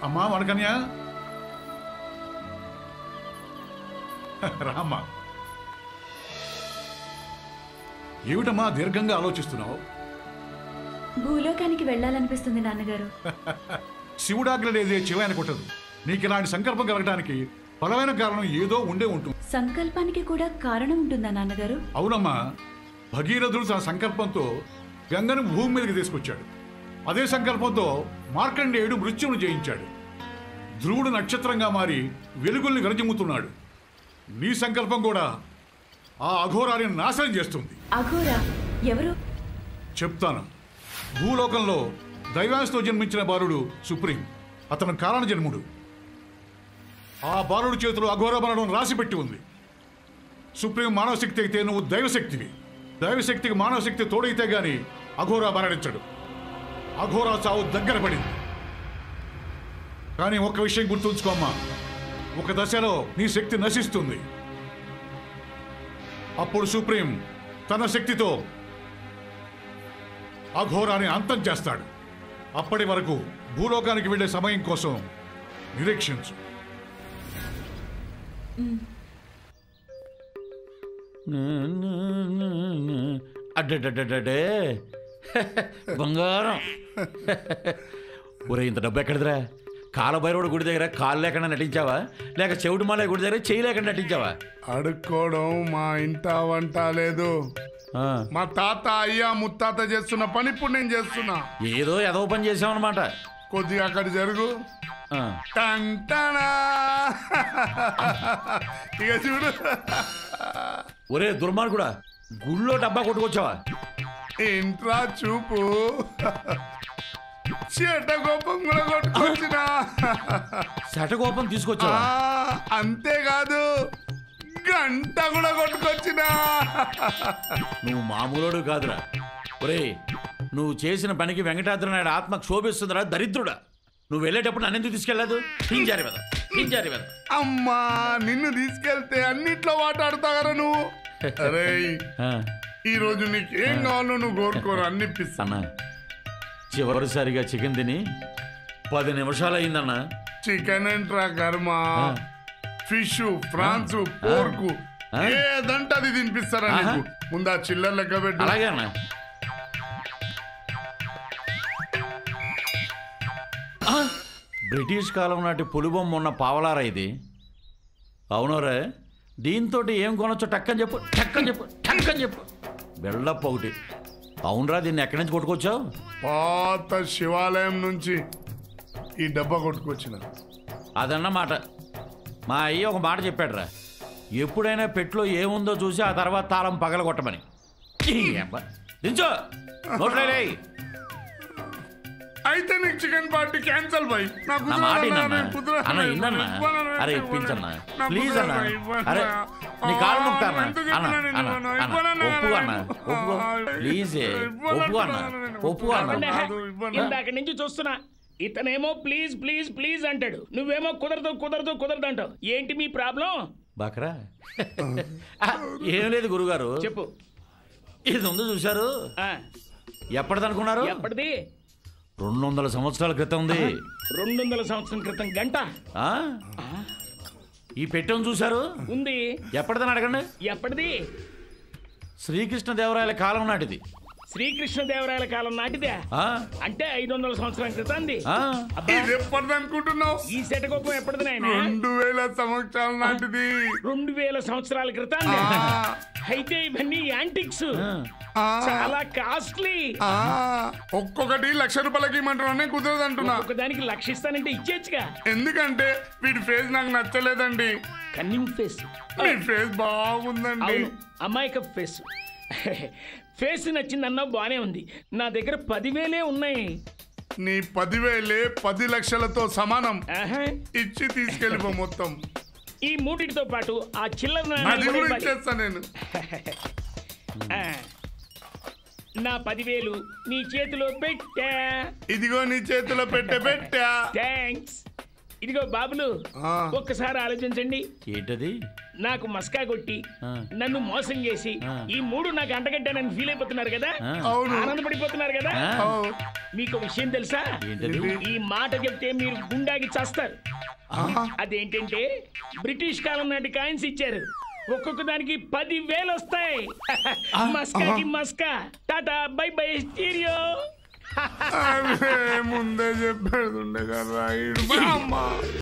అమ్మా వనకన్య రామ్మా. ఏమిటమ్మా దీర్ఘంగా ఆలోచిస్తున్నావు? భూలోకానికి వెళ్ళాలనిపిస్తుంది నాన్నగారు. శివుడాగ్ర లేదే చివైన కొట్టదు. నీకు ఇలాంటి సంకల్పం కలగడానికి బలమైన కారణం ఏదో ఉండే ఉంటుంది. సంకల్పానికి కూడా కారణం ఉంటుందా నాన్నగారు? అవునమ్మా, భగీరథుడు తన సంకల్పంతో గంగను భూమి మీదకి తీసుకొచ్చాడు. అదే సంకల్పంతో మార్కండేయుడు మృత్యువును జయించాడు. ధ్రువుడు నక్షత్రంగా మారి వెలుగుల్ని గరజిమ్ముతున్నాడు. నీ సంకల్పం కూడా ఆ అఘోరాన్ని నాశనం చేస్తుంది. అఘోరా ఎవరు? చెప్తాను. భూలోకంలో దైవాంశతో జన్మించిన బాలుడు సుప్రీం. అతను కారణ జన్ముడు. ఆ బాలుడి చేతిలో అఘోర బలం రాసిపెట్టి ఉంది. సుప్రీం మానవశక్తి అయితే నువ్వు దైవశక్తివి. దైవశక్తికి మానవశక్తి తోడైతే గాని అఘోరా మరణించడు. అఘోరా చావు దగ్గర పడింది. కానీ ఒక్క విషయం గుర్తుంచుకోమ్మా, ఒక దశలో నీ శక్తి నశిస్తుంది. అప్పుడు సుప్రీం తన శక్తితో అఘోరాన్ని అంతం చేస్తాడు. అప్పటి వరకు భూలోకానికి వెళ్లే సమయం కోసం నిరీక్షించు. అడ్డే బంగారం. ఒరే ఇంత డబ్బు ఎక్కడిదిరా? కాలభైరవుడు గుడి దగ్గర కాలు లేకుండా నటించావా, లేక చెవిటి మాలే గుడి దగ్గర చేయి లేకుండా నటించావా? అడుక్కోవడం మా ఇంట వంట లేదు. మా తాత అయ్యా ముత్తాత చేస్తున్న పని ఇప్పుడు నేను చేస్తున్నా. ఏదో ఏదో పని చేసామన్నమాట. కొద్దిగా అక్కడ జరుగు. ఇక చూడు. ఒరే దుర్మార్గుడా, గుళ్ళో డబ్బా కొట్టుకొచ్చావా? ఇంట్రా చూపు. శటకోపం కూడా కొట్టుకొచ్చినా. శటకోపం తీసుకొచ్చావా? అంతేకాదు గంట కూడా కొట్టుకొచ్చినా. నువ్వు మామూలుడు కాదురా. ఒరే నువ్వు చేసిన పనికి వెంకటాద్రి నాయుడు ఆత్మ క్షోభిస్తుందిరా దరిద్రుడా. నువ్వు వెళ్ళేటప్పుడు నన్నెందుకు తీసుకెళ్ళదు? హింజారి వెద హింజారి వెద. అమ్మా నిన్ను తీసుకెళ్తే అన్నిట్లో మాట్లాడతావరా నువ్వు. అరే ఈ రోజు నీకు ఏం కావాలో నువ్వు కోరుకోరు అన్నిపిస్తానా. చివరిసారిగా చికెన్ తిని 10 నిమిషాలు అయిందన్నా. చికెన్ ఏంట్రా కర్మ. ఫిష్, ఫ్రాన్స్, పోర్కు ఏదంటే అది తినిపిస్తారా నీకు. ముందు ఆ చిల్లర లెక్క పెట్టు. అలాగే అన్నా. బ్రిటిష్ కాలం నాటి పులిబొమ్మ ఉన్న పావలారా ఇది. అవునోరే, దీంతో ఏం కొనొచ్చో టక్కని చెప్పు టక్కని చెప్పు టక్కని చెప్పు. బెల్లప్ప ఒకటి. అవునరా, దీన్ని ఎక్కడి నుంచి కొట్టుకొచ్చావు? పాత శివాలయం నుంచి ఈ డబ్బా కొట్టుకొచ్చిన. అదన్నమాట. మా అయ్య ఒక మాట చెప్పాడురా, ఎప్పుడైనా పెట్లో ఏముందో చూసి ఆ తర్వాత తాళం పగలగొట్టమని. దించో నోట్లే. అయితే నీకు చికెన్ పార్టీ క్యాన్సల్ బాయ్. నా మాట అన్న ఇన్నన్నా. అరే ఇప్పించన్నా ప్లీజ్ అన్నా. అరే నీ కాలు మొక్తానా అన్న అన్న ఒప్పు అన్న ఒప్పు ప్లీజ్ ఒప్పు అన్న ఒప్పు అన్న. ఇందాక నుంచి చూస్తున్నా, ఇతనేమో ప్లీజ్ ప్లీజ్ ప్లీజ్ అంటాడు, నువ్వేమో కుదరదు కుదరదు కుదరదు అంటావు. ఏంటి మీ ప్రాబ్లం? బాకరా ఏం లేదు గురుగారు. చెప్పు. ఇది ఉంది చూశారు, ఎప్పటిదనుకున్నారు? ఎప్పటిది? 200 సంవత్సరాల క్రితం ఉంది. 200 సంవత్సరం క్రితం గంట. ఈ పెట్టెను చూశారు? ఉంది. ఎప్పటిదని అడగండి. ఎప్పటిది? శ్రీకృష్ణదేవరాయల కాలం నాటిది. శ్రీకృష్ణదేవరాయల కాలం నాటిదే? అంటే 500 సంవత్సరాల క్రితం. అనుకుంటున్నావు? ఈ శటకోపం ఎప్పటిది నాయన? 2000 సంవత్సరాల నాటిది. 2000 సంవత్సరాల క్రితం. అయితే ఇవన్నీ యాంటిక్స్, చాలా కాస్ట్లీ. ఒక్కొక్కటి 1,00,000 రూపాయలకి ఇమ్మంటారు. కుదరదు అంటున్నా. ఒకదానికి 1,00,000 ఇస్తానంటే ఇచ్చేచ్చుగా. ఎందుకంటే వీడి ఫేస్ నాకు నచ్చలేదండి. Cunning face. మీ ఫేస్ బాగుందండి. అమాయక ఫేస్. ఫేస్ నచ్చిందన్నా బానే ఉంది. నా దగ్గర 10,000 ఉన్నాయి. నీ 10,000 10 లక్షలతో సమానం. ఇచ్చి తీసుకెళ్ళిపో మొత్తం. ఈ మూటితో పాటు ఆ చిల్లర ఇచ్చేస్తా నేను. నా 10,000 నీ చేతిలో పెట్టా. ఇదిగో నీ చేతిలో పెట్టా. థ్యాంక్స్. ఇదిగో బాబులు, ఒక్కసారి ఆలోచించండి. ఏంటది? నాకు మస్కా కొట్టి నన్ను మోసం చేసి ఈ 3 నాకు అంటగడ్డానని ఫీల్ అయిపోతున్నారు కదా, ఆనందపడిపోతున్నారు కదా. మీకు విషయం తెలుసా? ఈ మాట చెప్తే మీరు గుండాకి చేస్తారు. అదేంటంటే బ్రిటిష్ కాలం నాటి కాయిన్స్ ఇచ్చారు, ఒక్కొక్క దానికి 10,000 వస్తాయి. మస్కాకి మస్కా. Tata bye bye stereo. ముందే చెప్పేది ఉండే కదా.